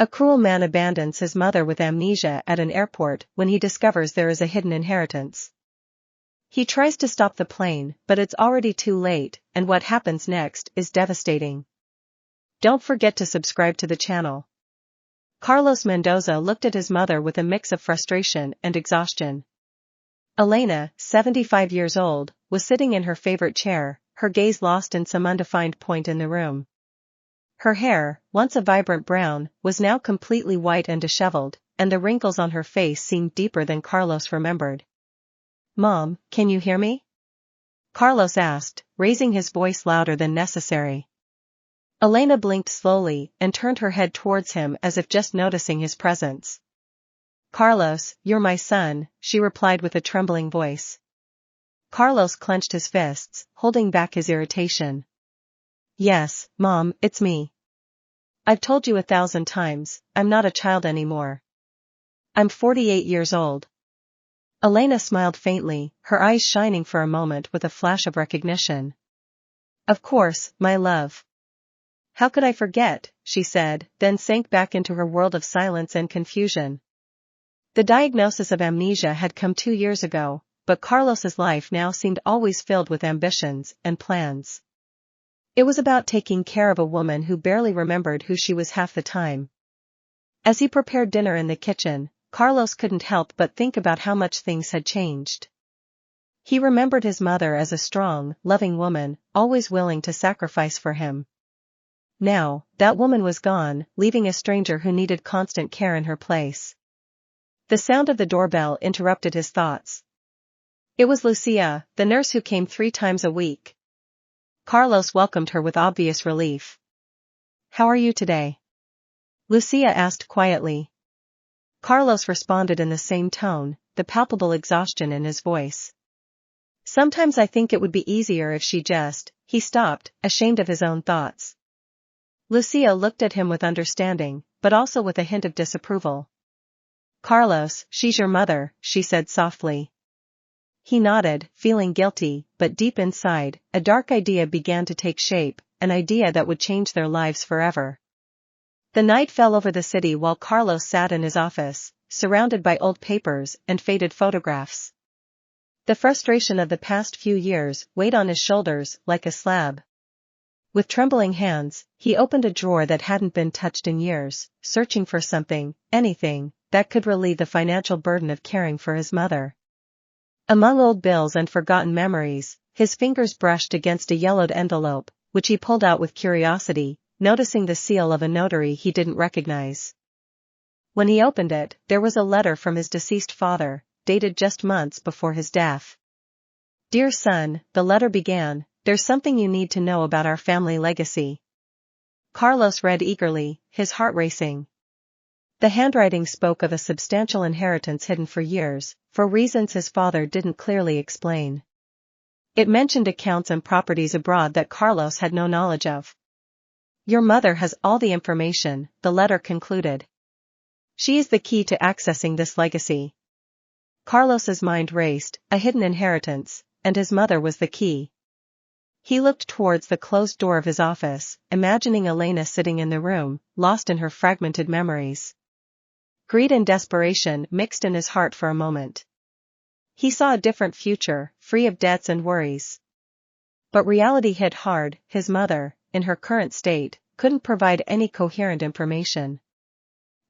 A cruel man abandons his mother with amnesia at an airport when he discovers there is a hidden inheritance. He tries to stop the plane, but it's already too late, and what happens next is devastating. Don't forget to subscribe to the channel. Carlos Mendoza looked at his mother with a mix of frustration and exhaustion. Elena, 75 years old, was sitting in her favorite chair, her gaze lost in some undefined point in the room. Her hair, once a vibrant brown, was now completely white and disheveled, and the wrinkles on her face seemed deeper than Carlos remembered. "Mom, can you hear me?" Carlos asked, raising his voice louder than necessary. Elena blinked slowly and turned her head towards him as if just noticing his presence. "Carlos, you're my son," she replied with a trembling voice. Carlos clenched his fists, holding back his irritation. "Yes, Mom, it's me. I've told you 1,000 times, I'm not a child anymore. I'm 48 years old." Elena smiled faintly, her eyes shining for a moment with a flash of recognition. "Of course, my love. How could I forget," she said, then sank back into her world of silence and confusion. The diagnosis of amnesia had come 2 years ago, but Carlos's life now seemed always filled with ambitions and plans. It was about taking care of a woman who barely remembered who she was half the time. As he prepared dinner in the kitchen, Carlos couldn't help but think about how much things had changed. He remembered his mother as a strong, loving woman, always willing to sacrifice for him. Now, that woman was gone, leaving a stranger who needed constant care in her place. The sound of the doorbell interrupted his thoughts. It was Lucia, the nurse who came 3 times a week. Carlos welcomed her with obvious relief. "How are you today?" Lucia asked quietly. Carlos responded in the same tone, the palpable exhaustion in his voice. "Sometimes I think it would be easier if she just..." He stopped, ashamed of his own thoughts. Lucia looked at him with understanding, but also with a hint of disapproval. "Carlos, she's your mother," she said softly. He nodded, feeling guilty, but deep inside, a dark idea began to take shape, an idea that would change their lives forever. The night fell over the city while Carlos sat in his office, surrounded by old papers and faded photographs. The frustration of the past few years weighed on his shoulders like a slab. With trembling hands, he opened a drawer that hadn't been touched in years, searching for something, anything, that could relieve the financial burden of caring for his mother. Among old bills and forgotten memories, his fingers brushed against a yellowed envelope, which he pulled out with curiosity, noticing the seal of a notary he didn't recognize. When he opened it, there was a letter from his deceased father, dated just months before his death. "Dear son," the letter began, "there's something you need to know about our family legacy." Carlos read eagerly, his heart racing. The handwriting spoke of a substantial inheritance hidden for years, for reasons his father didn't clearly explain. It mentioned accounts and properties abroad that Carlos had no knowledge of. "Your mother has all the information," the letter concluded. "She is the key to accessing this legacy." Carlos's mind raced, a hidden inheritance, and his mother was the key. He looked towards the closed door of his office, imagining Elena sitting in the room, lost in her fragmented memories. Greed and desperation mixed in his heart for a moment. He saw a different future, free of debts and worries. But reality hit hard. His mother, in her current state, couldn't provide any coherent information.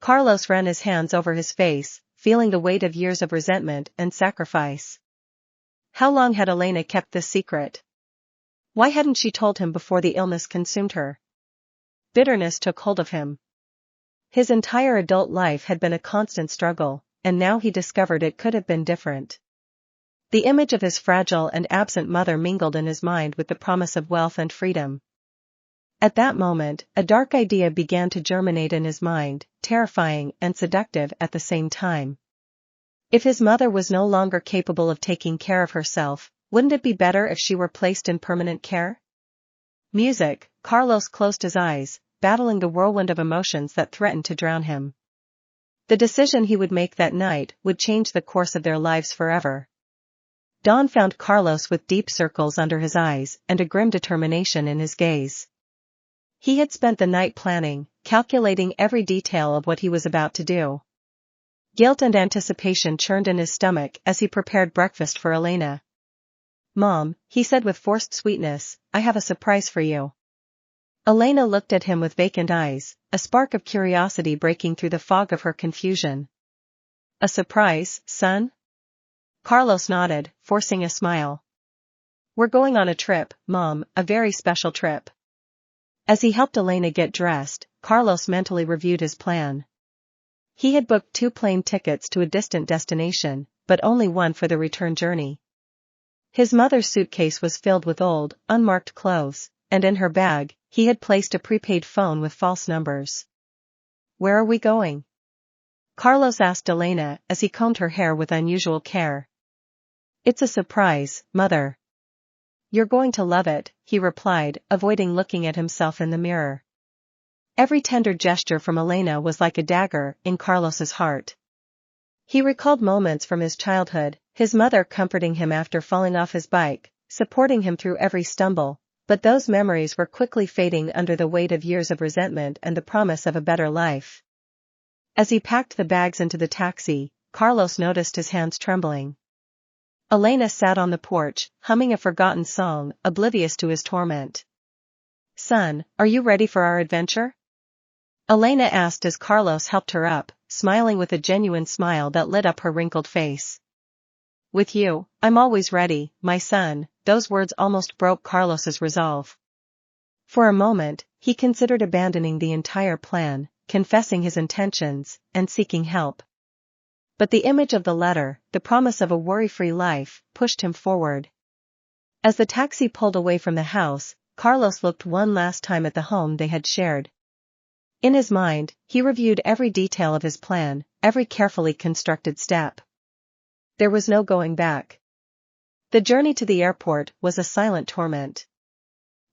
Carlos ran his hands over his face, feeling the weight of years of resentment and sacrifice. How long had Elena kept this secret? Why hadn't she told him before the illness consumed her? Bitterness took hold of him. His entire adult life had been a constant struggle, and now he discovered it could have been different. The image of his fragile and absent mother mingled in his mind with the promise of wealth and freedom. At that moment, a dark idea began to germinate in his mind, terrifying and seductive at the same time. If his mother was no longer capable of taking care of herself, wouldn't it be better if she were placed in permanent care? Music. Carlos closed his eyes, battling the whirlwind of emotions that threatened to drown him. The decision he would make that night would change the course of their lives forever. Dawn found Carlos with deep circles under his eyes and a grim determination in his gaze. He had spent the night planning, calculating every detail of what he was about to do. Guilt and anticipation churned in his stomach as he prepared breakfast for Elena. "Mom," he said with forced sweetness, "I have a surprise for you." Elena looked at him with vacant eyes, a spark of curiosity breaking through the fog of her confusion. "A surprise, son?" Carlos nodded, forcing a smile. "We're going on a trip, Mom, a very special trip." As he helped Elena get dressed, Carlos mentally reviewed his plan. He had booked 2 plane tickets to a distant destination, but only one for the return journey. His mother's suitcase was filled with old, unmarked clothes, and in her bag, he had placed a prepaid phone with false numbers. "Where are we going?" Carlos asked Elena as he combed her hair with unusual care. "It's a surprise, Mother." "You're going to love it," he replied, avoiding looking at himself in the mirror. Every tender gesture from Elena was like a dagger in Carlos's heart. He recalled moments from his childhood, his mother comforting him after falling off his bike, supporting him through every stumble, but those memories were quickly fading under the weight of years of resentment and the promise of a better life. As he packed the bags into the taxi, Carlos noticed his hands trembling. Elena sat on the porch, humming a forgotten song, oblivious to his torment. "Son, are you ready for our adventure?" Elena asked as Carlos helped her up, smiling with a genuine smile that lit up her wrinkled face. "With you, I'm always ready, my son." Those words almost broke Carlos's resolve. For a moment, he considered abandoning the entire plan, confessing his intentions, and seeking help. But the image of the letter, the promise of a worry-free life, pushed him forward. As the taxi pulled away from the house, Carlos looked one last time at the home they had shared. In his mind, he reviewed every detail of his plan, every carefully constructed step. There was no going back. The journey to the airport was a silent torment.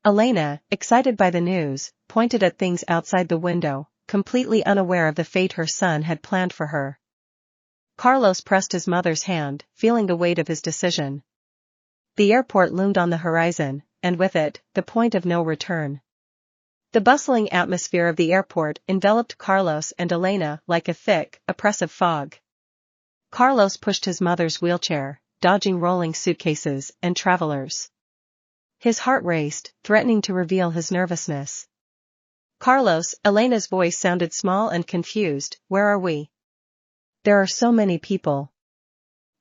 Elena, excited by the news, pointed at things outside the window, completely unaware of the fate her son had planned for her. Carlos pressed his mother's hand, feeling the weight of his decision. The airport loomed on the horizon, and with it, the point of no return. The bustling atmosphere of the airport enveloped Carlos and Elena like a thick, oppressive fog. Carlos pushed his mother's wheelchair, dodging rolling suitcases and travelers. His heart raced, threatening to reveal his nervousness. "Carlos," Elena's voice sounded small and confused, "where are we?" "There are so many people."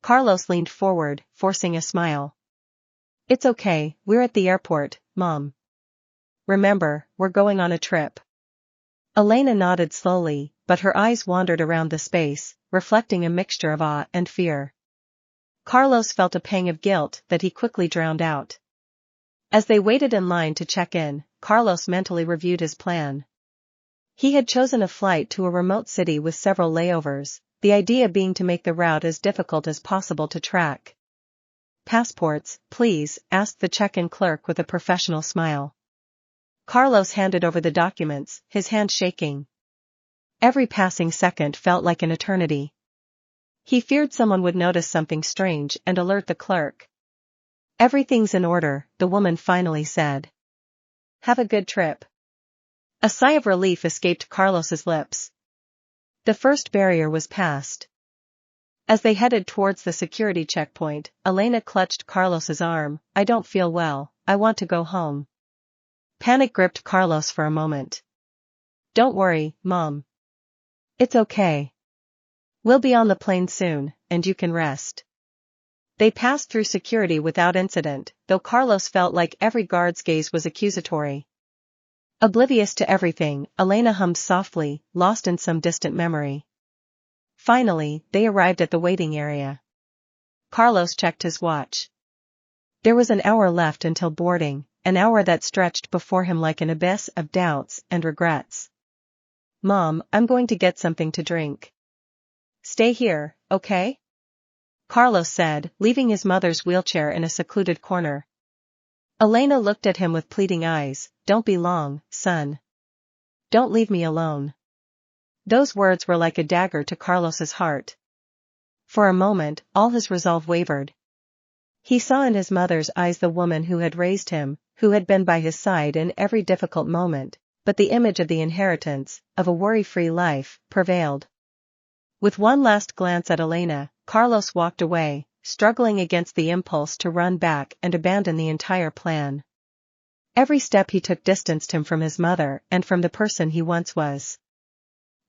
Carlos leaned forward, forcing a smile. "It's okay, we're at the airport, Mom. Remember, we're going on a trip." Elena nodded slowly, but her eyes wandered around the space, reflecting a mixture of awe and fear. Carlos felt a pang of guilt that he quickly drowned out. As they waited in line to check in, Carlos mentally reviewed his plan. He had chosen a flight to a remote city with several layovers, the idea being to make the route as difficult as possible to track. "Passports, please," asked the check-in clerk with a professional smile. Carlos handed over the documents, his hand shaking. Every passing second felt like an eternity. He feared someone would notice something strange and alert the clerk. "Everything's in order," the woman finally said. "Have a good trip." A sigh of relief escaped Carlos's lips. The first barrier was passed. As they headed towards the security checkpoint, Elena clutched Carlos's arm. "I don't feel well, I want to go home." Panic gripped Carlos for a moment. "Don't worry, Mom. It's okay. We'll be on the plane soon, and you can rest." They passed through security without incident, though Carlos felt like every guard's gaze was accusatory. Oblivious to everything, Elena hummed softly, lost in some distant memory. Finally, they arrived at the waiting area. Carlos checked his watch. There was an hour left until boarding, an hour that stretched before him like an abyss of doubts and regrets. "Mom, I'm going to get something to drink." "Stay here, okay?" Carlos said, leaving his mother's wheelchair in a secluded corner. Elena looked at him with pleading eyes. "Don't be long, son. Don't leave me alone." Those words were like a dagger to Carlos's heart. For a moment, all his resolve wavered. He saw in his mother's eyes the woman who had raised him, who had been by his side in every difficult moment, but the image of the inheritance, of a worry-free life, prevailed. With one last glance at Elena, Carlos walked away, struggling against the impulse to run back and abandon the entire plan. Every step he took distanced him from his mother and from the person he once was.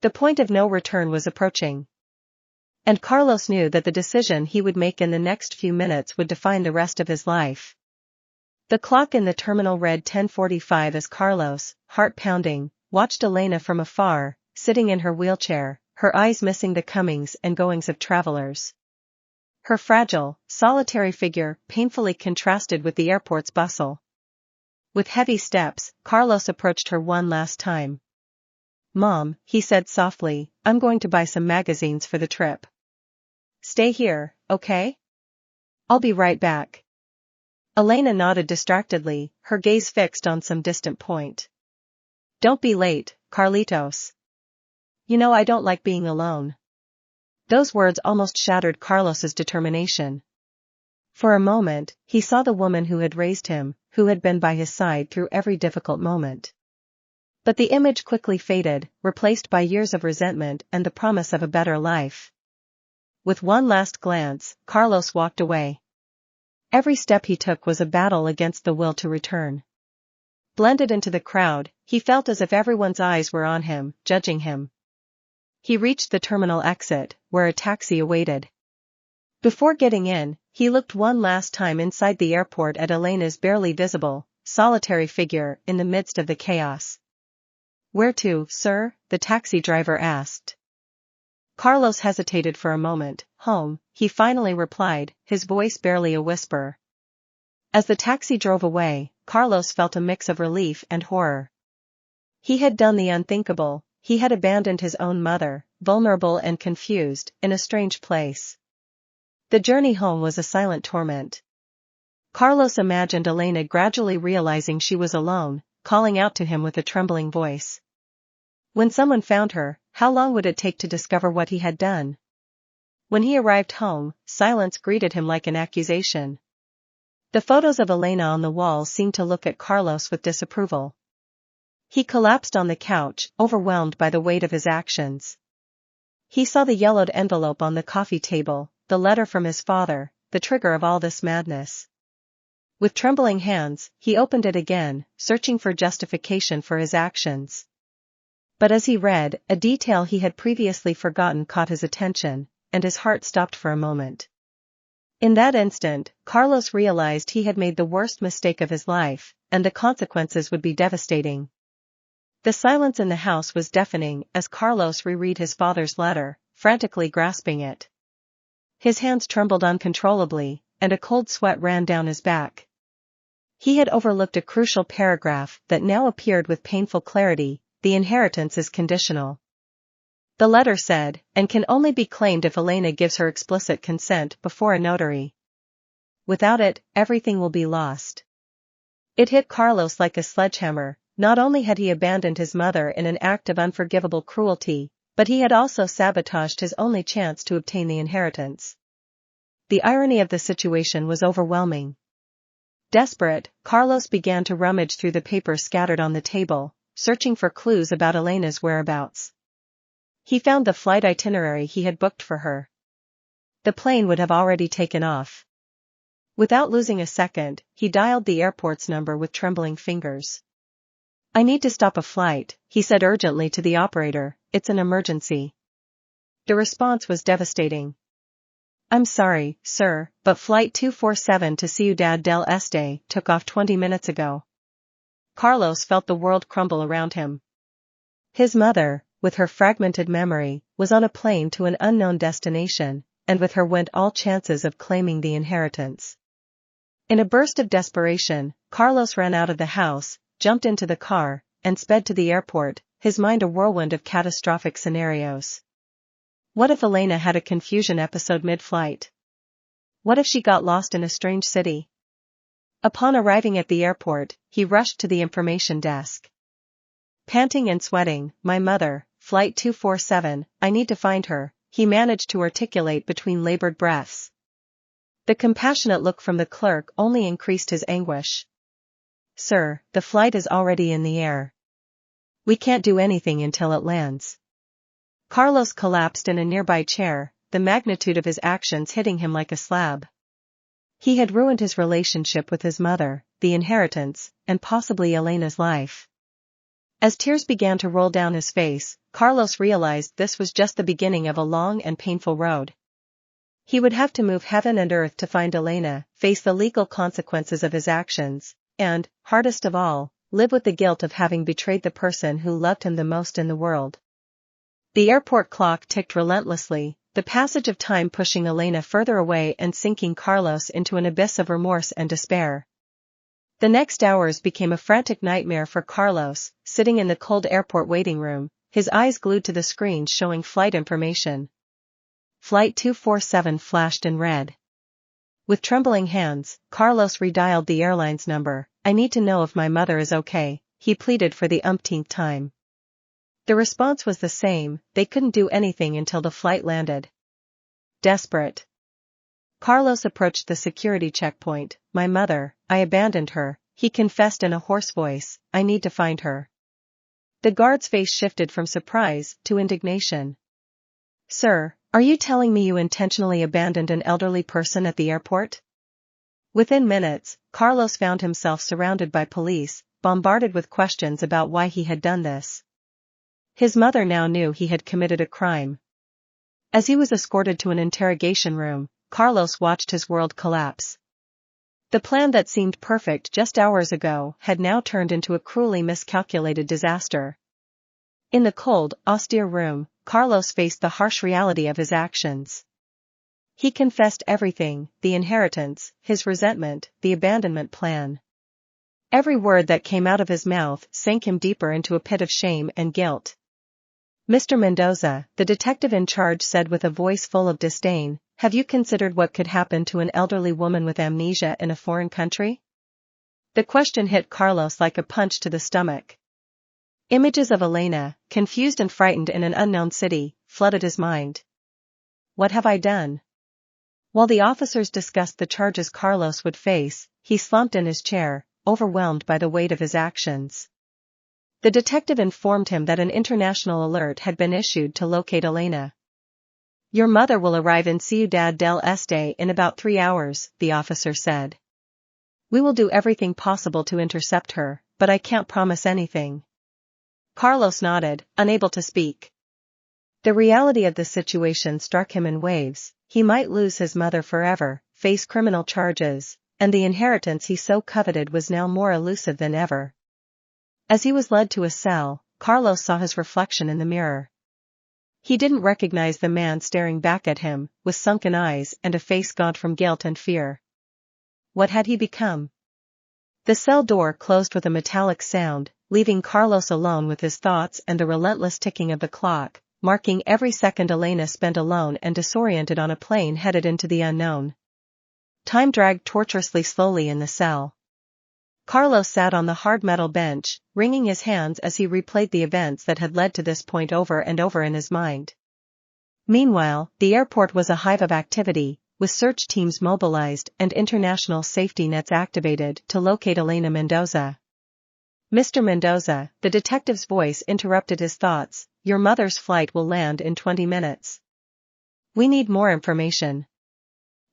The point of no return was approaching. And Carlos knew that the decision he would make in the next few minutes would define the rest of his life. The clock in the terminal read 10:45 as Carlos, heart pounding, watched Elena from afar, sitting in her wheelchair, her eyes missing the comings and goings of travelers. Her fragile, solitary figure painfully contrasted with the airport's bustle. With heavy steps, Carlos approached her one last time. "Mom," he said softly, "I'm going to buy some magazines for the trip. Stay here, okay? I'll be right back." Elena nodded distractedly, her gaze fixed on some distant point. "Don't be late, Carlitos. You know I don't like being alone." Those words almost shattered Carlos's determination. For a moment, he saw the woman who had raised him, who had been by his side through every difficult moment. But the image quickly faded, replaced by years of resentment and the promise of a better life. With one last glance, Carlos walked away. Every step he took was a battle against the will to return. Blended into the crowd, he felt as if everyone's eyes were on him, judging him. He reached the terminal exit, where a taxi awaited. Before getting in, he looked one last time inside the airport at Elena's barely visible, solitary figure in the midst of the chaos. "Where to, sir?" the taxi driver asked. Carlos hesitated for a moment. "Home," he finally replied, his voice barely a whisper. As the taxi drove away, Carlos felt a mix of relief and horror. He had done the unthinkable, he had abandoned his own mother, vulnerable and confused, in a strange place. The journey home was a silent torment. Carlos imagined Elena gradually realizing she was alone, calling out to him with a trembling voice. When someone found her, how long would it take to discover what he had done? When he arrived home, silence greeted him like an accusation. The photos of Elena on the wall seemed to look at Carlos with disapproval. He collapsed on the couch, overwhelmed by the weight of his actions. He saw the yellowed envelope on the coffee table, the letter from his father, the trigger of all this madness. With trembling hands, he opened it again, searching for justification for his actions. But as he read, a detail he had previously forgotten caught his attention, and his heart stopped for a moment. In that instant, Carlos realized he had made the worst mistake of his life, and the consequences would be devastating. The silence in the house was deafening as Carlos reread his father's letter, frantically grasping it. His hands trembled uncontrollably, and a cold sweat ran down his back. He had overlooked a crucial paragraph that now appeared with painful clarity: the inheritance is conditional. The letter said, and can only be claimed if Elena gives her explicit consent before a notary. Without it, everything will be lost. It hit Carlos like a sledgehammer. Not only had he abandoned his mother in an act of unforgivable cruelty, but he had also sabotaged his only chance to obtain the inheritance. The irony of the situation was overwhelming. Desperate, Carlos began to rummage through the papers scattered on the table, searching for clues about Elena's whereabouts. He found the flight itinerary he had booked for her. The plane would have already taken off. Without losing a second, he dialed the airport's number with trembling fingers. "I need to stop a flight," he said urgently to the operator, "it's an emergency." The response was devastating. "I'm sorry, sir, but flight 247 to Ciudad del Este took off 20 minutes ago." Carlos felt the world crumble around him. His mother, with her fragmented memory, was on a plane to an unknown destination, and with her went all chances of claiming the inheritance. In a burst of desperation, Carlos ran out of the house, jumped into the car, and sped to the airport, his mind a whirlwind of catastrophic scenarios. What if Elena had a confusion episode mid-flight? What if she got lost in a strange city? Upon arriving at the airport, he rushed to the information desk. Panting and sweating, "My mother, flight 247, I need to find her," he managed to articulate between labored breaths. The compassionate look from the clerk only increased his anguish. "Sir, the flight is already in the air." We can't do anything until it lands. Carlos collapsed in a nearby chair, the magnitude of his actions hitting him like a slab. He had ruined his relationship with his mother, the inheritance, and possibly Elena's life. As tears began to roll down his face, Carlos realized this was just the beginning of a long and painful road. He would have to move heaven and earth to find Elena, face the legal consequences of his actions, and, hardest of all, live with the guilt of having betrayed the person who loved him the most in the world. The airport clock ticked relentlessly, the passage of time pushing Elena further away and sinking Carlos into an abyss of remorse and despair. The next hours became a frantic nightmare for Carlos, sitting in the cold airport waiting room, his eyes glued to the screen showing flight information. Flight 247 flashed in red. With trembling hands, Carlos redialed the airline's number. "I need to know if my mother is okay," he pleaded for the umpteenth time. The response was the same, they couldn't do anything until the flight landed. Desperate, Carlos approached the security checkpoint. "My mother, I abandoned her," he confessed in a hoarse voice. "I need to find her." The guard's face shifted from surprise to indignation. "Sir, are you telling me you intentionally abandoned an elderly person at the airport?" Within minutes, Carlos found himself surrounded by police, bombarded with questions about why he had done this. His mother now knew he had committed a crime. As he was escorted to an interrogation room, Carlos watched his world collapse. The plan that seemed perfect just hours ago had now turned into a cruelly miscalculated disaster. In the cold, austere room, Carlos faced the harsh reality of his actions. He confessed everything: the inheritance, his resentment, the abandonment plan. Every word that came out of his mouth sank him deeper into a pit of shame and guilt. "Mr. Mendoza," the detective in charge said with a voice full of disdain, "have you considered what could happen to an elderly woman with amnesia in a foreign country?" The question hit Carlos like a punch to the stomach. Images of Elena, confused and frightened in an unknown city, flooded his mind. What have I done? While the officers discussed the charges Carlos would face, he slumped in his chair, overwhelmed by the weight of his actions. The detective informed him that an international alert had been issued to locate Elena. "Your mother will arrive in Ciudad del Este in about 3 hours, the officer said. "We will do everything possible to intercept her, but I can't promise anything." Carlos nodded, unable to speak. The reality of the situation struck him in waves. He might lose his mother forever, face criminal charges, and the inheritance he so coveted was now more elusive than ever. As he was led to a cell, Carlos saw his reflection in the mirror. He didn't recognize the man staring back at him, with sunken eyes and a face gaunt from guilt and fear. What had he become? The cell door closed with a metallic sound, leaving Carlos alone with his thoughts and the relentless ticking of the clock, marking every second Elena spent alone and disoriented on a plane headed into the unknown. Time dragged torturously slowly in the cell. Carlos sat on the hard metal bench, wringing his hands as he replayed the events that had led to this point over and over in his mind. Meanwhile, the airport was a hive of activity, with search teams mobilized and international safety nets activated to locate Elena Mendoza. "Mr. Mendoza," the detective's voice interrupted his thoughts, "your mother's flight will land in 20 minutes. We need more information."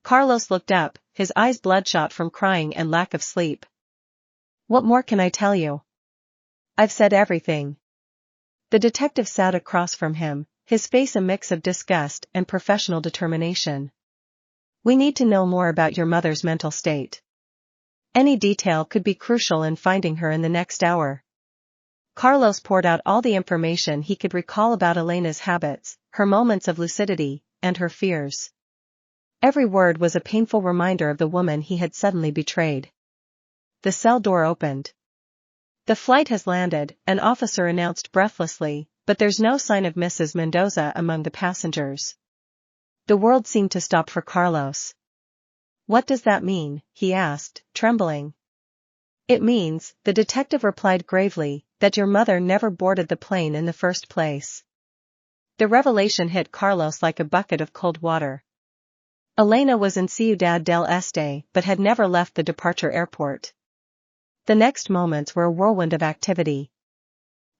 Carlos looked up, his eyes bloodshot from crying and lack of sleep. "What more can I tell you? I've said everything." The detective sat across from him, his face a mix of disgust and professional determination. "We need to know more about your mother's mental state. Any detail could be crucial in finding her in the next hour." Carlos poured out all the information he could recall about Elena's habits, her moments of lucidity, and her fears. Every word was a painful reminder of the woman he had suddenly betrayed. The cell door opened. "The flight has landed," an officer announced breathlessly, "but there's no sign of Mrs. Mendoza among the passengers." The world seemed to stop for Carlos. "What does that mean?" he asked, trembling. "It means," the detective replied gravely, "that your mother never boarded the plane in the first place." The revelation hit Carlos like a bucket of cold water. Elena was in Ciudad del Este but had never left the departure airport. The next moments were a whirlwind of activity.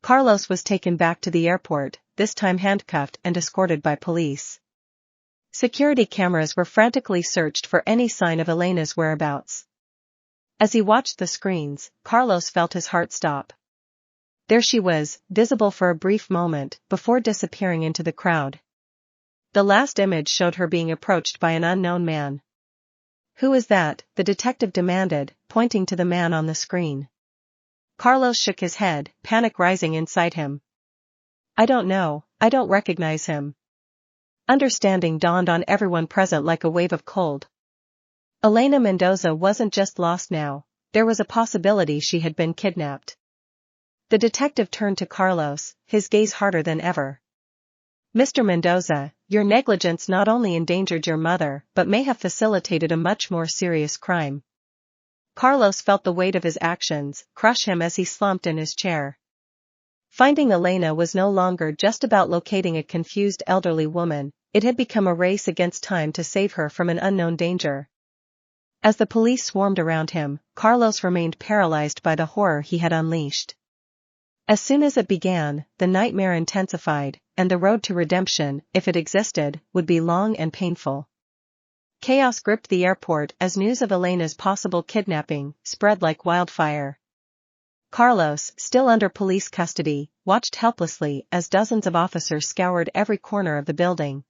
Carlos was taken back to the airport, this time handcuffed and escorted by police. Security cameras were frantically searched for any sign of Elena's whereabouts. As he watched the screens, Carlos felt his heart stop. There she was, visible for a brief moment, before disappearing into the crowd. The last image showed her being approached by an unknown man. "Who is that?" the detective demanded, pointing to the man on the screen. Carlos shook his head, panic rising inside him. "I don't know, I don't recognize him." Understanding dawned on everyone present like a wave of cold. Elena Mendoza wasn't just lost now, there was a possibility she had been kidnapped. The detective turned to Carlos, his gaze harder than ever. "Mr. Mendoza, your negligence not only endangered your mother but may have facilitated a much more serious crime." Carlos felt the weight of his actions crush him as he slumped in his chair. Finding Elena was no longer just about locating a confused elderly woman, it had become a race against time to save her from an unknown danger. As the police swarmed around him, Carlos remained paralyzed by the horror he had unleashed. As soon as it began, the nightmare intensified, and the road to redemption, if it existed, would be long and painful. Chaos gripped the airport as news of Elena's possible kidnapping spread like wildfire. Carlos, still under police custody, watched helplessly as dozens of officers scoured every corner of the building.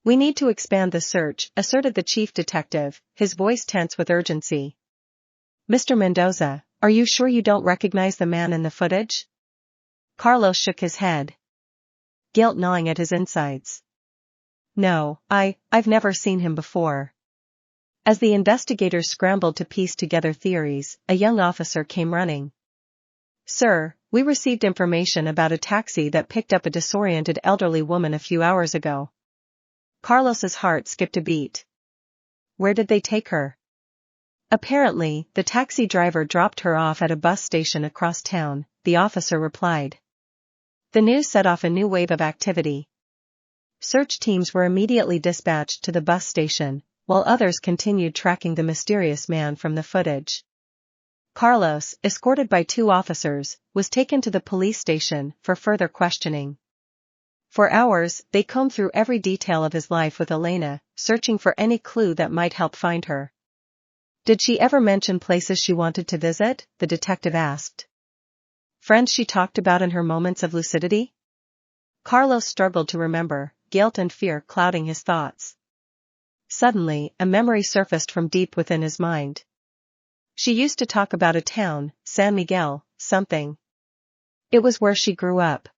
"We need to expand the search," asserted the chief detective, his voice tense with urgency. "Mr. Mendoza, are you sure you don't recognize the man in the footage?" Carlos shook his head, guilt gnawing at his insides. "No, I've never seen him before." As the investigators scrambled to piece together theories, a young officer came running. "Sir, we received information about a taxi that picked up a disoriented elderly woman a few hours ago." Carlos's heart skipped a beat. "Where did they take her?" "Apparently, the taxi driver dropped her off at a bus station across town," the officer replied. The news set off a new wave of activity. Search teams were immediately dispatched to the bus station, while others continued tracking the mysterious man from the footage. Carlos, escorted by 2 officers, was taken to the police station for further questioning. For hours, they combed through every detail of his life with Elena, searching for any clue that might help find her. "Did she ever mention places she wanted to visit?" the detective asked. "Friends she talked about in her moments of lucidity?" Carlos struggled to remember, guilt and fear clouding his thoughts. Suddenly, a memory surfaced from deep within his mind. "She used to talk about a town, San Miguel, something. It was where she grew up."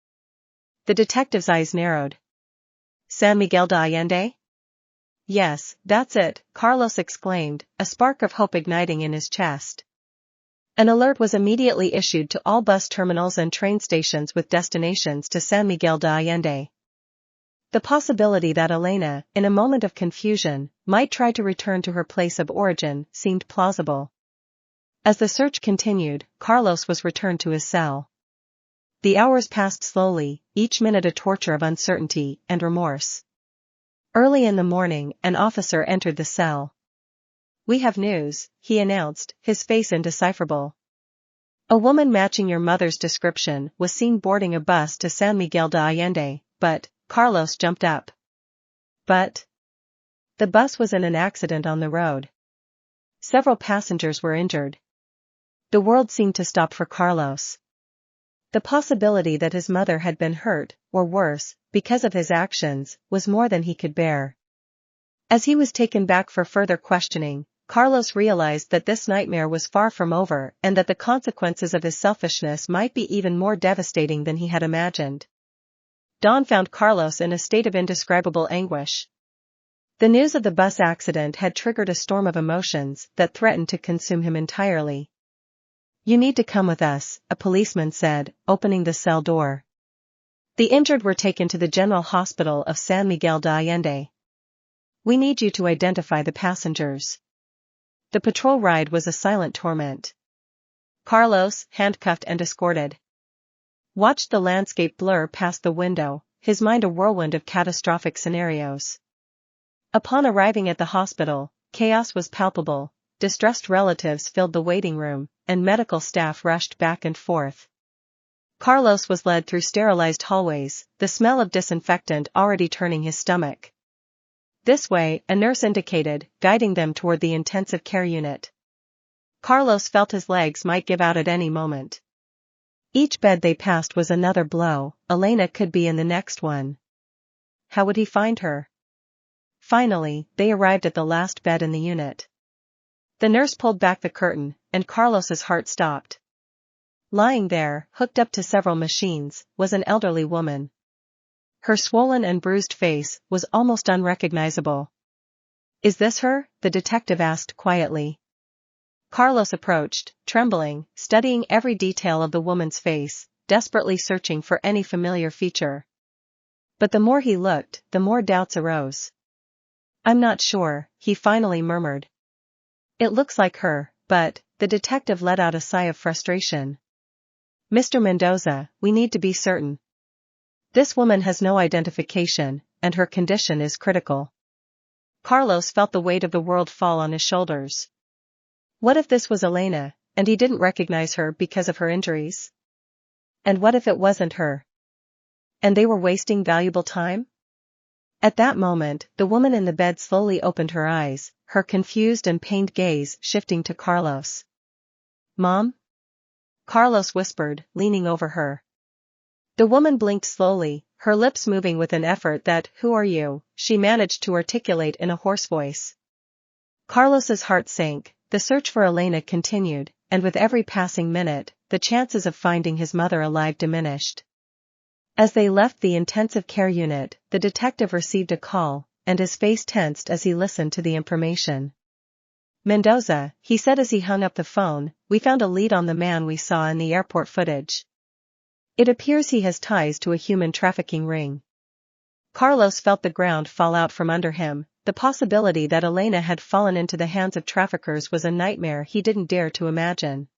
The detective's eyes narrowed. "San Miguel de Allende?" "Yes, that's it," Carlos exclaimed, a spark of hope igniting in his chest. An alert was immediately issued to all bus terminals and train stations with destinations to San Miguel de Allende. The possibility that Elena, in a moment of confusion, might try to return to her place of origin seemed plausible. As the search continued, Carlos was returned to his cell. The hours passed slowly, each minute a torture of uncertainty and remorse. Early in the morning, an officer entered the cell. "We have news," he announced, his face indecipherable. "A woman matching your mother's description was seen boarding a bus to San Miguel de Allende, but..." Carlos jumped up. "But..." The bus was in an accident on the road. Several passengers were injured. The world seemed to stop for Carlos. The possibility that his mother had been hurt, or worse, because of his actions, was more than he could bear. As he was taken back for further questioning, Carlos realized that this nightmare was far from over and that the consequences of his selfishness might be even more devastating than he had imagined. Dawn found Carlos in a state of indescribable anguish. The news of the bus accident had triggered a storm of emotions that threatened to consume him entirely. "You need to come with us," a policeman said, opening the cell door. "The injured were taken to the General Hospital of San Miguel de Allende. We need you to identify the passengers." The patrol ride was a silent torment. Carlos, handcuffed and escorted, watched the landscape blur past the window, his mind a whirlwind of catastrophic scenarios. Upon arriving at the hospital, chaos was palpable. Distressed relatives filled the waiting room, and medical staff rushed back and forth. Carlos was led through sterilized hallways, the smell of disinfectant already turning his stomach. This way, a nurse indicated, guiding them toward the intensive care unit. Carlos felt his legs might give out at any moment. Each bed they passed was another blow. Elena could be in the next one. How would he find her? Finally, they arrived at the last bed in the unit. The nurse pulled back the curtain, and Carlos's heart stopped. Lying there, hooked up to several machines, was an elderly woman. Her swollen and bruised face was almost unrecognizable. "Is this her?" the detective asked quietly. Carlos approached, trembling, studying every detail of the woman's face, desperately searching for any familiar feature. But the more he looked, the more doubts arose. "I'm not sure," he finally murmured. "It looks like her, but," the detective let out a sigh of frustration. "Mr. Mendoza, we need to be certain. This woman has no identification, and her condition is critical." Carlos felt the weight of the world fall on his shoulders. What if this was Elena, and he didn't recognize her because of her injuries? And what if it wasn't her? And they were wasting valuable time? At that moment, the woman in the bed slowly opened her eyes, her confused and pained gaze shifting to Carlos. "Mom?" Carlos whispered, leaning over her. The woman blinked slowly, her lips moving with an effort that, "Who are you?" she managed to articulate in a hoarse voice. Carlos's heart sank. The search for Elena continued, and with every passing minute, the chances of finding his mother alive diminished. As they left the intensive care unit, the detective received a call, and his face tensed as he listened to the information. "Mendoza," he said as he hung up the phone, "we found a lead on the man we saw in the airport footage. It appears he has ties to a human trafficking ring." Carlos felt the ground fall out from under him. The possibility that Elena had fallen into the hands of traffickers was a nightmare he didn't dare to imagine.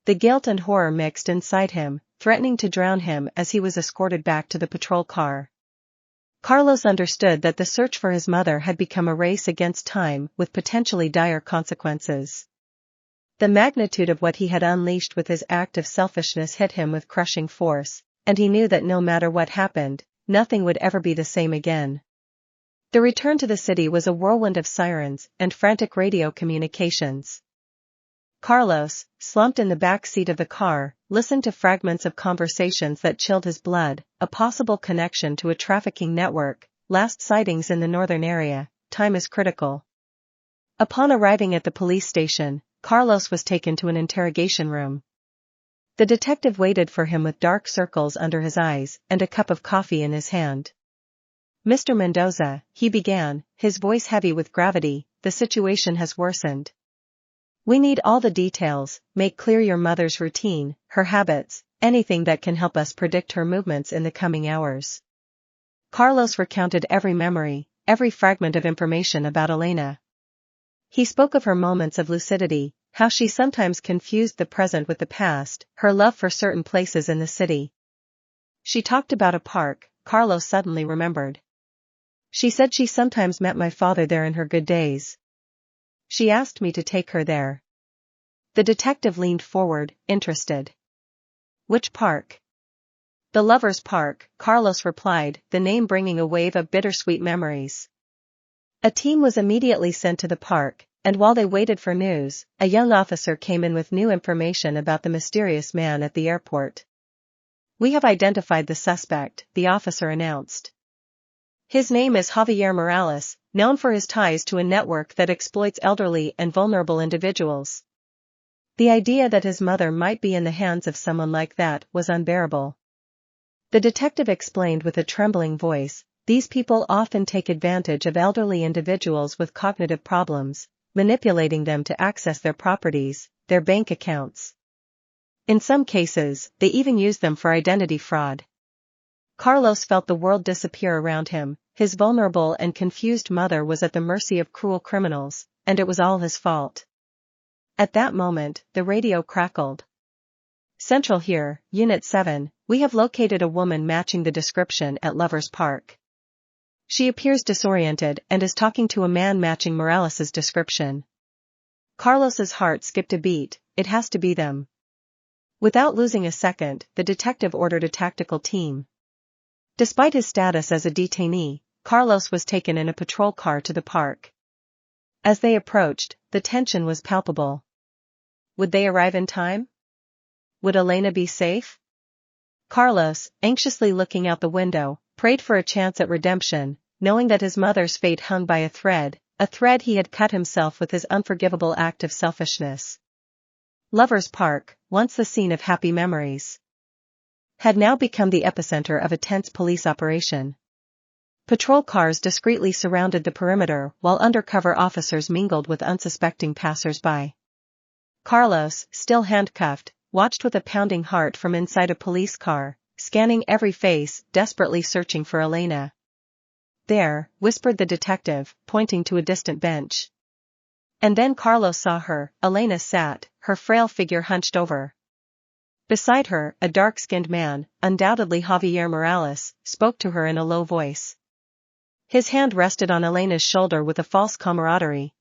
The guilt and horror mixed inside him, threatening to drown him as he was escorted back to the patrol car. Carlos understood that the search for his mother had become a race against time with potentially dire consequences. The magnitude of what he had unleashed with his act of selfishness hit him with crushing force, and he knew that no matter what happened, nothing would ever be the same again. The return to the city was a whirlwind of sirens and frantic radio communications. Carlos, slumped in the back seat of the car, listened to fragments of conversations that chilled his blood, a possible connection to a trafficking network, last sightings in the northern area, time is critical. Upon arriving at the police station, Carlos was taken to an interrogation room. The detective waited for him with dark circles under his eyes and a cup of coffee in his hand. "Mr. Mendoza," he began, his voice heavy with gravity, "the situation has worsened. We need all the details. Make clear your mother's routine, her habits, anything that can help us predict her movements in the coming hours." Carlos recounted every memory, every fragment of information about Elena. He spoke of her moments of lucidity, how she sometimes confused the present with the past, her love for certain places in the city. She talked about a park, Carlos suddenly remembered. "She said she sometimes met my father there in her good days. She asked me to take her there." The detective leaned forward, interested. "Which park?" "The Lovers' Park," Carlos replied, the name bringing a wave of bittersweet memories. A team was immediately sent to the park, and while they waited for news, a young officer came in with new information about the mysterious man at the airport. "We have identified the suspect," the officer announced. "His name is Javier Morales, known for his ties to a network that exploits elderly and vulnerable individuals." The idea that his mother might be in the hands of someone like that was unbearable. The detective explained with a trembling voice, "These people often take advantage of elderly individuals with cognitive problems, manipulating them to access their properties, their bank accounts. In some cases, they even use them for identity fraud." Carlos felt the world disappear around him. His vulnerable and confused mother was at the mercy of cruel criminals, and it was all his fault. At that moment, the radio crackled. "Central here, Unit 7, we have located a woman matching the description at Lovers' Park. She appears disoriented and is talking to a man matching Morales's description." Carlos's heart skipped a beat. It has to be them. Without losing a second, the detective ordered a tactical team. Despite his status as a detainee, Carlos was taken in a patrol car to the park. As they approached, the tension was palpable. Would they arrive in time? Would Elena be safe? Carlos, anxiously looking out the window, prayed for a chance at redemption, knowing that his mother's fate hung by a thread he had cut himself with his unforgivable act of selfishness. Lovers Park, once the scene of happy memories, had now become the epicenter of a tense police operation. Patrol cars discreetly surrounded the perimeter while undercover officers mingled with unsuspecting passers-by. Carlos, still handcuffed, watched with a pounding heart from inside a police car, scanning every face, desperately searching for Elena. "There," whispered the detective, pointing to a distant bench. And then Carlos saw her. Elena sat, her frail figure hunched over. Beside her, a dark-skinned man, undoubtedly Javier Morales, spoke to her in a low voice. His hand rested on Elena's shoulder with a false camaraderie.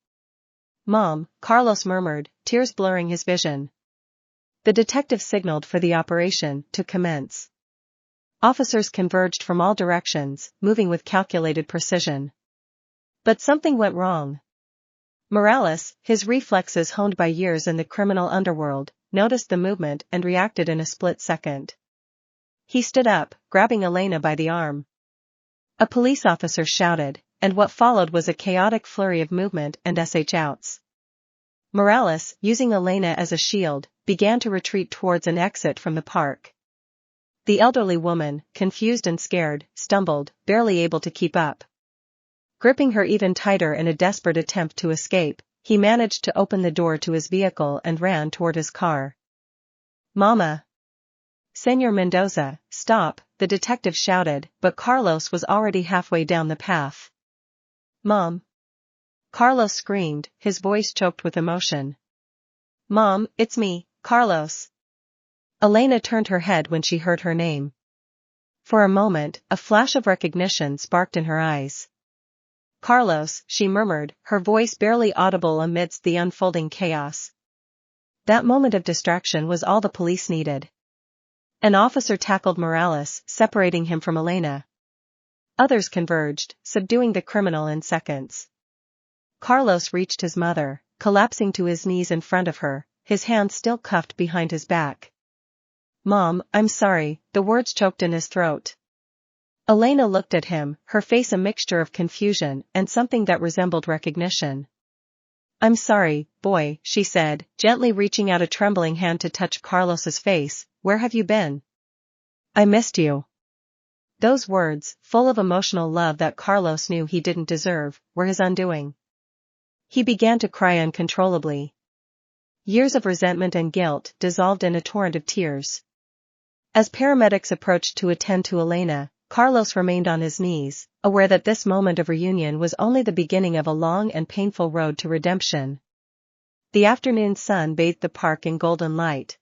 "Mom," Carlos murmured, tears blurring his vision. The detective signaled for the operation to commence. Officers converged from all directions, moving with calculated precision. But something went wrong. Morales, his reflexes honed by years in the criminal underworld, noticed the movement and reacted in a split second. He stood up, grabbing Elena by the arm. A police officer shouted, and what followed was a chaotic flurry of movement and outs. Morales, using Elena as a shield, began to retreat towards an exit from the park. The elderly woman, confused and scared, stumbled, barely able to keep up. Gripping her even tighter in a desperate attempt to escape, he managed to open the door to his vehicle and ran toward his car. "Mama!" "Señor Mendoza, stop," the detective shouted, but Carlos was already halfway down the path. "Mom!" Carlos screamed, his voice choked with emotion. "Mom, it's me, Carlos." Elena turned her head when she heard her name. For a moment, a flash of recognition sparked in her eyes. "Carlos," she murmured, her voice barely audible amidst the unfolding chaos. That moment of distraction was all the police needed. An officer tackled Morales, separating him from Elena. Others converged, subduing the criminal in seconds. Carlos reached his mother, collapsing to his knees in front of her, his hands still cuffed behind his back. "Mom, I'm sorry," the words choked in his throat. Elena looked at him, her face a mixture of confusion and something that resembled recognition. "I'm sorry, boy," she said, gently reaching out a trembling hand to touch Carlos's face. "Where have you been? I missed you." Those words, full of emotional love that Carlos knew he didn't deserve, were his undoing. He began to cry uncontrollably. Years of resentment and guilt dissolved in a torrent of tears. As paramedics approached to attend to Elena, Carlos remained on his knees, aware that this moment of reunion was only the beginning of a long and painful road to redemption. The afternoon sun bathed the park in golden light.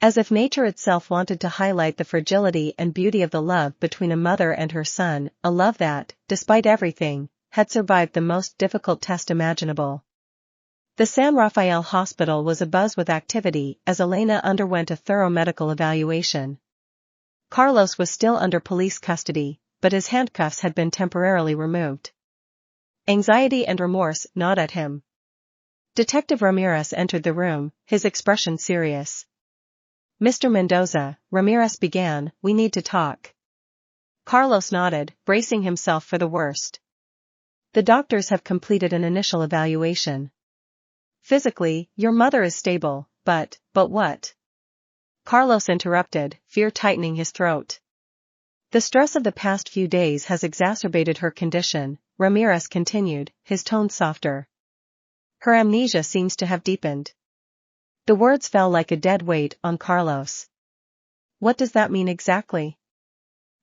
As if nature itself wanted to highlight the fragility and beauty of the love between a mother and her son, a love that, despite everything, had survived the most difficult test imaginable. The San Rafael hospital was abuzz with activity as Elena underwent a thorough medical evaluation. Carlos was still under police custody, but his handcuffs had been temporarily removed. Anxiety and remorse gnawed at him. Detective Ramirez entered the room, his expression serious. "Mr. Mendoza," Ramirez began, "we need to talk." Carlos nodded, bracing himself for the worst. "The doctors have completed an initial evaluation. Physically, your mother is stable, but what?" Carlos interrupted, fear tightening his throat. "The stress of the past few days has exacerbated her condition," Ramirez continued, his tone softer. "Her amnesia seems to have deepened." The words fell like a dead weight on Carlos. "What does that mean exactly?"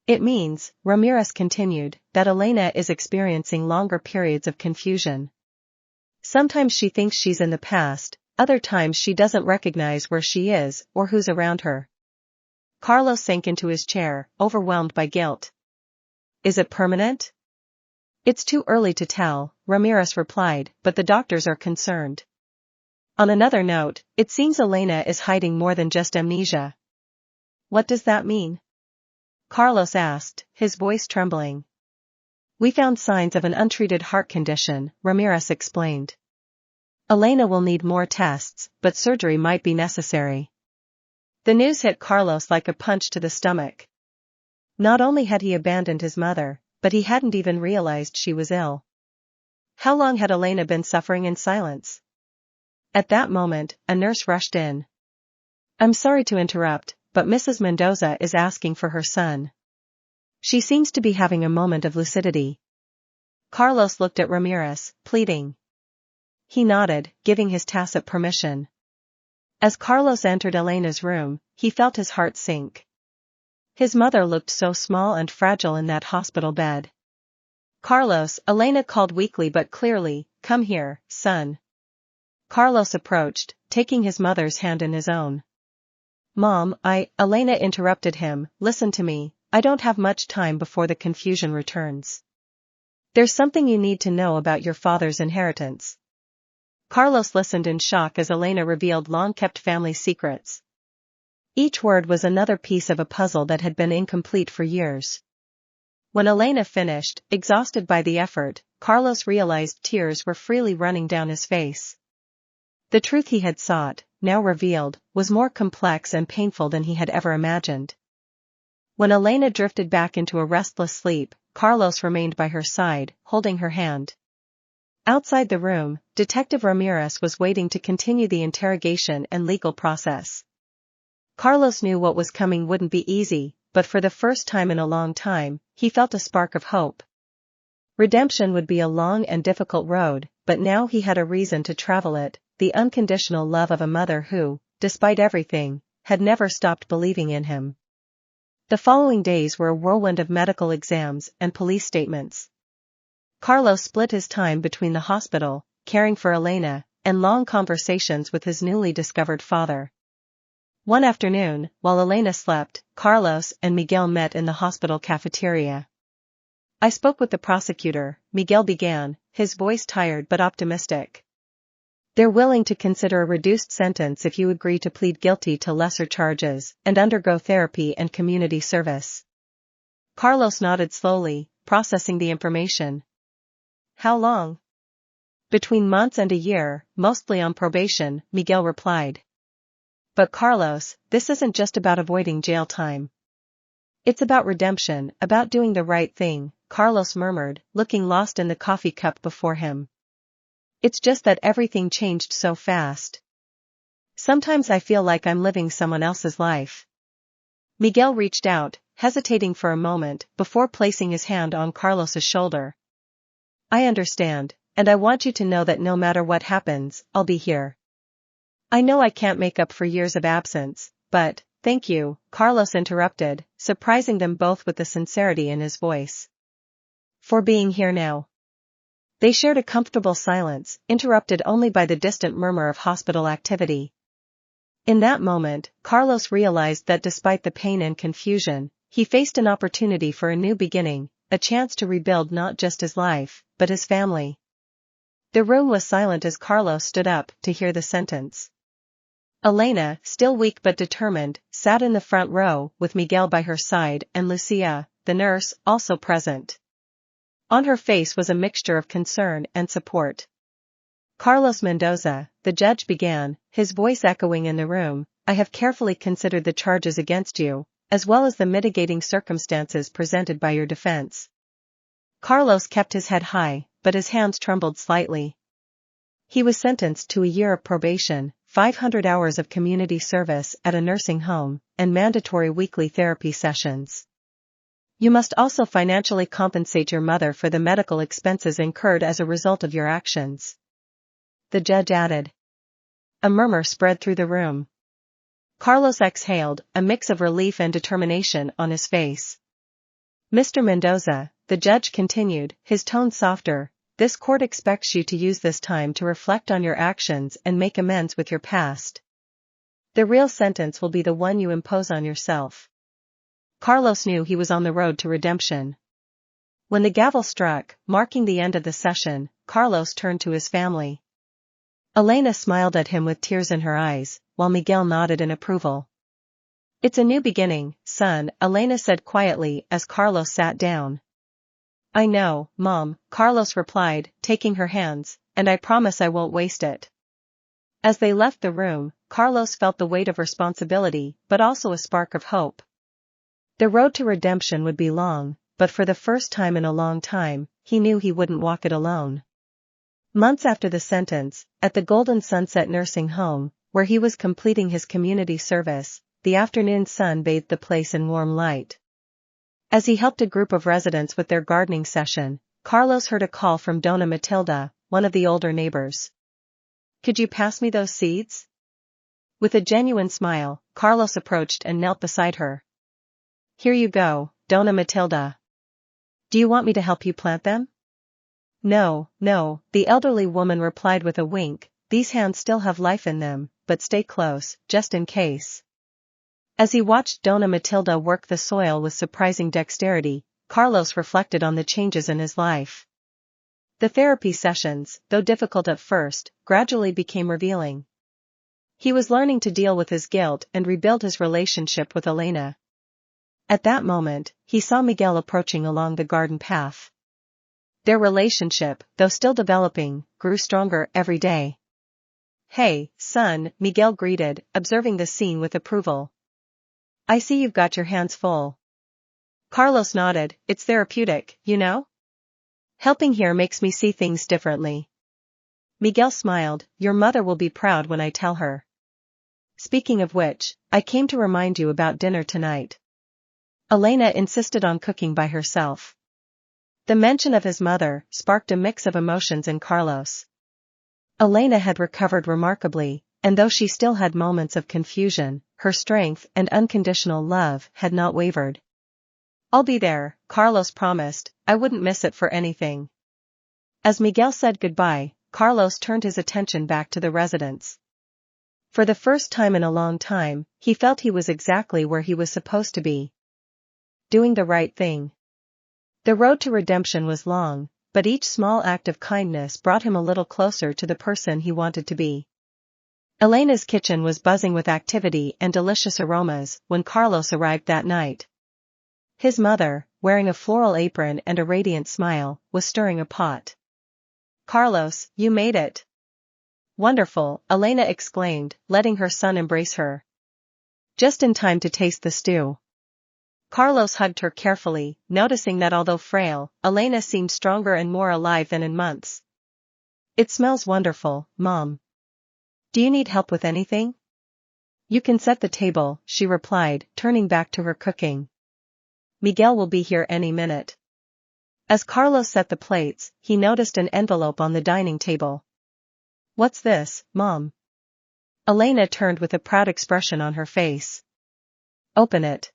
"It means," Ramirez continued, "that Elena is experiencing longer periods of confusion. Sometimes she thinks she's in the past, other times she doesn't recognize where she is or who's around her." Carlos sank into his chair, overwhelmed by guilt. "Is it permanent?" "It's too early to tell," Ramirez replied, "but the doctors are concerned." On another note, it seems Elena is hiding more than just amnesia. What does that mean? Carlos asked, his voice trembling. We found signs of an untreated heart condition, Ramirez explained. Elena will need more tests, but surgery might be necessary. The news hit Carlos like a punch to the stomach. Not only had he abandoned his mother, but he hadn't even realized she was ill. How long had Elena been suffering in silence? At that moment, a nurse rushed in. I'm sorry to interrupt, but Mrs. Mendoza is asking for her son. She seems to be having a moment of lucidity. Carlos looked at Ramirez, pleading. He nodded, giving his tacit permission. As Carlos entered Elena's room, he felt his heart sink. His mother looked so small and fragile in that hospital bed. Carlos, Elena called weakly but clearly, come here, son. Carlos approached, taking his mother's hand in his own. Mom, Elena interrupted him, listen to me, I don't have much time before the confusion returns. There's something you need to know about your father's inheritance. Carlos listened in shock as Elena revealed long-kept family secrets. Each word was another piece of a puzzle that had been incomplete for years. When Elena finished, exhausted by the effort, Carlos realized tears were freely running down his face. The truth he had sought, now revealed, was more complex and painful than he had ever imagined. When Elena drifted back into a restless sleep, Carlos remained by her side, holding her hand. Outside the room, Detective Ramirez was waiting to continue the interrogation and legal process. Carlos knew what was coming wouldn't be easy, but for the first time in a long time, he felt a spark of hope. Redemption would be a long and difficult road, but now he had a reason to travel it, the unconditional love of a mother who, despite everything, had never stopped believing in him. The following days were a whirlwind of medical exams and police statements. Carlos split his time between the hospital, caring for Elena, and long conversations with his newly discovered father. One afternoon, while Elena slept, Carlos and Miguel met in the hospital cafeteria. I spoke with the prosecutor, Miguel began, his voice tired but optimistic. They're willing to consider a reduced sentence if you agree to plead guilty to lesser charges and undergo therapy and community service. Carlos nodded slowly, processing the information. How long? Between months and a year, mostly on probation, Miguel replied. But Carlos, this isn't just about avoiding jail time. It's about redemption, about doing the right thing, Carlos murmured, looking lost in the coffee cup before him. It's just that everything changed so fast. Sometimes I feel like I'm living someone else's life. Miguel reached out, hesitating for a moment, before placing his hand on Carlos's shoulder. I understand, and I want you to know that no matter what happens, I'll be here. I know I can't make up for years of absence, but, thank you, Carlos interrupted, surprising them both with the sincerity in his voice. For being here now. They shared a comfortable silence, interrupted only by the distant murmur of hospital activity. In that moment, Carlos realized that despite the pain and confusion, he faced an opportunity for a new beginning, a chance to rebuild not just his life, but his family. The room was silent as Carlos stood up to hear the sentence. Elena, still weak but determined, sat in the front row, with Miguel by her side and Lucia, the nurse, also present. On her face was a mixture of concern and support. Carlos Mendoza, the judge began, his voice echoing in the room, I have carefully considered the charges against you, as well as the mitigating circumstances presented by your defense. Carlos kept his head high, but his hands trembled slightly. He was sentenced to a year of probation, 500 hours of community service at a nursing home, and mandatory weekly therapy sessions. You must also financially compensate your mother for the medical expenses incurred as a result of your actions. The judge added. A murmur spread through the room. Carlos exhaled, a mix of relief and determination on his face. Mr. Mendoza, the judge continued, his tone softer, this court expects you to use this time to reflect on your actions and make amends with your past. The real sentence will be the one you impose on yourself. Carlos knew he was on the road to redemption. When the gavel struck, marking the end of the session, Carlos turned to his family. Elena smiled at him with tears in her eyes, while Miguel nodded in approval. "It's a new beginning, son," Elena said quietly as Carlos sat down. "I know, Mom," Carlos replied, taking her hands, "and I promise I won't waste it." As they left the room, Carlos felt the weight of responsibility, but also a spark of hope. The road to redemption would be long, but for the first time in a long time, he knew he wouldn't walk it alone. Months after the sentence, at the Golden Sunset Nursing Home, where he was completing his community service, the afternoon sun bathed the place in warm light. As he helped a group of residents with their gardening session, Carlos heard a call from Dona Matilda, one of the older neighbors. "Could you pass me those seeds?" With a genuine smile, Carlos approached and knelt beside her. "Here you go, Dona Matilda. Do you want me to help you plant them?" "No, no," the elderly woman replied with a wink, "these hands still have life in them, but stay close, just in case." As he watched Dona Matilda work the soil with surprising dexterity, Carlos reflected on the changes in his life. The therapy sessions, though difficult at first, gradually became revealing. He was learning to deal with his guilt and rebuild his relationship with Elena. At that moment, he saw Miguel approaching along the garden path. Their relationship, though still developing, grew stronger every day. "Hey, son," Miguel greeted, observing the scene with approval. "I see you've got your hands full." Carlos nodded. "It's therapeutic, you know? Helping here makes me see things differently." Miguel smiled. "Your mother will be proud when I tell her. Speaking of which, I came to remind you about dinner tonight." Elena insisted on cooking by herself. The mention of his mother sparked a mix of emotions in Carlos. Elena had recovered remarkably, and though she still had moments of confusion, her strength and unconditional love had not wavered. "I'll be there," Carlos promised. "I wouldn't miss it for anything." As Miguel said goodbye, Carlos turned his attention back to the residence. For the first time in a long time, he felt he was exactly where he was supposed to be. Doing the right thing. The road to redemption was long, but each small act of kindness brought him a little closer to the person he wanted to be. Elena's kitchen was buzzing with activity and delicious aromas when Carlos arrived that night. His mother, wearing a floral apron and a radiant smile, was stirring a pot. "Carlos, you made it." "Wonderful," Elena exclaimed, letting her son embrace her. "Just in time to taste the stew." Carlos hugged her carefully, noticing that although frail, Elena seemed stronger and more alive than in months. "It smells wonderful, Mom. Do you need help with anything?" "You can set the table," she replied, turning back to her cooking. "Miguel will be here any minute." As Carlos set the plates, he noticed an envelope on the dining table. "What's this, Mom?" Elena turned with a proud expression on her face. "Open it."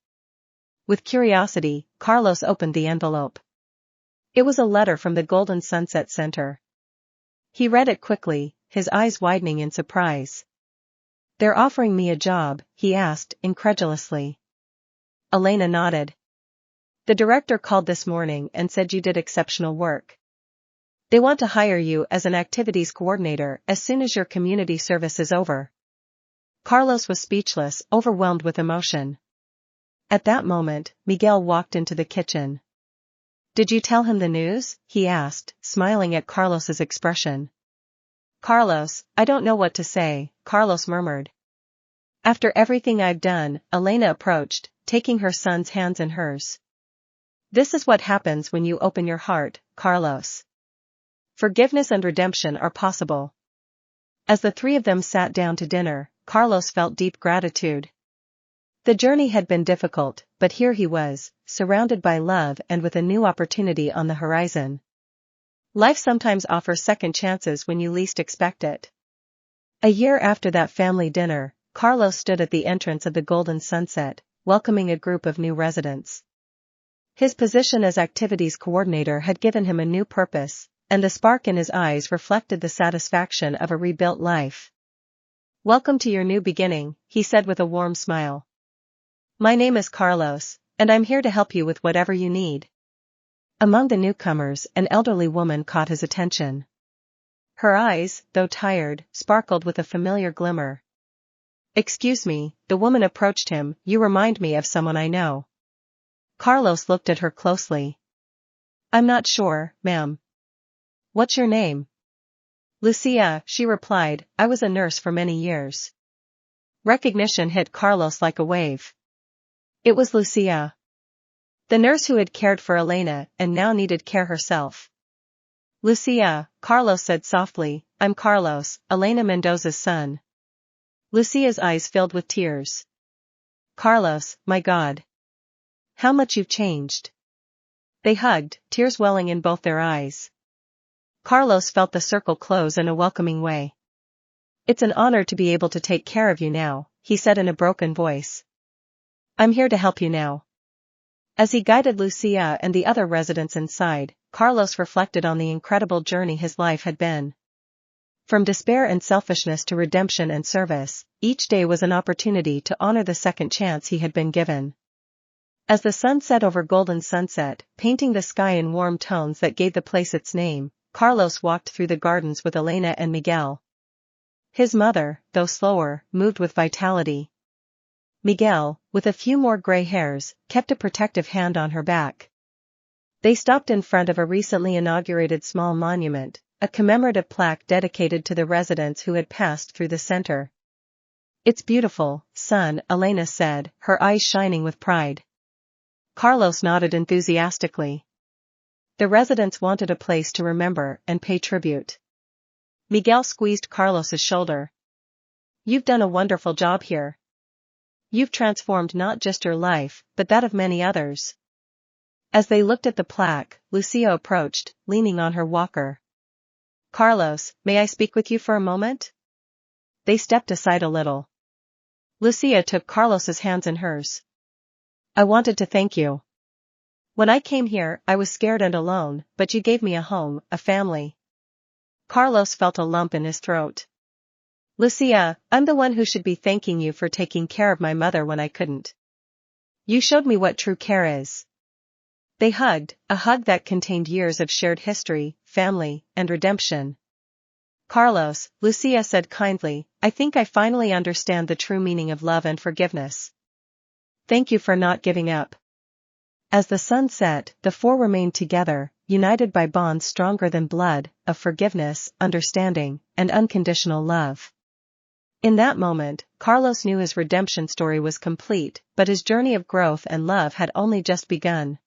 With curiosity, Carlos opened the envelope. It was a letter from the Golden Sunset Center. He read it quickly, his eyes widening in surprise. "They're offering me a job?" he asked, incredulously. Elena nodded. "The director called this morning and said you did exceptional work. They want to hire you as an activities coordinator as soon as your community service is over." Carlos was speechless, overwhelmed with emotion. At that moment, Miguel walked into the kitchen. "Did you tell him the news?" he asked, smiling at Carlos's expression. "Carlos, I don't know what to say," Carlos murmured. "After everything I've done," Elena approached, taking her son's hands in hers. "This is what happens when you open your heart, Carlos. Forgiveness and redemption are possible." As the three of them sat down to dinner, Carlos felt deep gratitude. The journey had been difficult, but here he was, surrounded by love and with a new opportunity on the horizon. Life sometimes offers second chances when you least expect it. A year after that family dinner, Carlos stood at the entrance of the Golden Sunset, welcoming a group of new residents. His position as activities coordinator had given him a new purpose, and the spark in his eyes reflected the satisfaction of a rebuilt life. "Welcome to your new beginning," he said with a warm smile. "My name is Carlos, and I'm here to help you with whatever you need." Among the newcomers, an elderly woman caught his attention. Her eyes, though tired, sparkled with a familiar glimmer. "Excuse me," the woman approached him, "you remind me of someone I know." Carlos looked at her closely. "I'm not sure, ma'am." "What's your name?" "Lucia," she replied, "I was a nurse for many years." Recognition hit Carlos like a wave. It was Lucia. The nurse who had cared for Elena and now needed care herself. "Lucia," Carlos said softly, "I'm Carlos, Elena Mendoza's son." Lucia's eyes filled with tears. "Carlos, my God. How much you've changed." They hugged, tears welling in both their eyes. Carlos felt the circle close in a welcoming way. "It's an honor to be able to take care of you now," he said in a broken voice. "I'm here to help you now." As he guided Lucia and the other residents inside, Carlos reflected on the incredible journey his life had been. From despair and selfishness to redemption and service, each day was an opportunity to honor the second chance he had been given. As the sun set over golden sunset, painting the sky in warm tones that gave the place its name, Carlos walked through the gardens with Elena and Miguel. His mother, though slower, moved with vitality. Miguel, with a few more gray hairs, kept a protective hand on her back. They stopped in front of a recently inaugurated small monument, a commemorative plaque dedicated to the residents who had passed through the center. "It's beautiful, son," Elena said, her eyes shining with pride. Carlos nodded enthusiastically. The residents wanted a place to remember and pay tribute. Miguel squeezed Carlos's shoulder. "You've done a wonderful job here. You've transformed not just your life, but that of many others." As they looked at the plaque, Lucia approached, leaning on her walker. "Carlos, may I speak with you for a moment?" They stepped aside a little. Lucia took Carlos's hands in hers. "I wanted to thank you. When I came here, I was scared and alone, but you gave me a home, a family." Carlos felt a lump in his throat. "Lucia, I'm the one who should be thanking you for taking care of my mother when I couldn't. You showed me what true care is." They hugged, a hug that contained years of shared history, family, and redemption. "Carlos," Lucia said kindly, "I think I finally understand the true meaning of love and forgiveness. Thank you for not giving up." As the sun set, the four remained together, united by bonds stronger than blood, of forgiveness, understanding, and unconditional love. In that moment, Carlos knew his redemption story was complete, but his journey of growth and love had only just begun.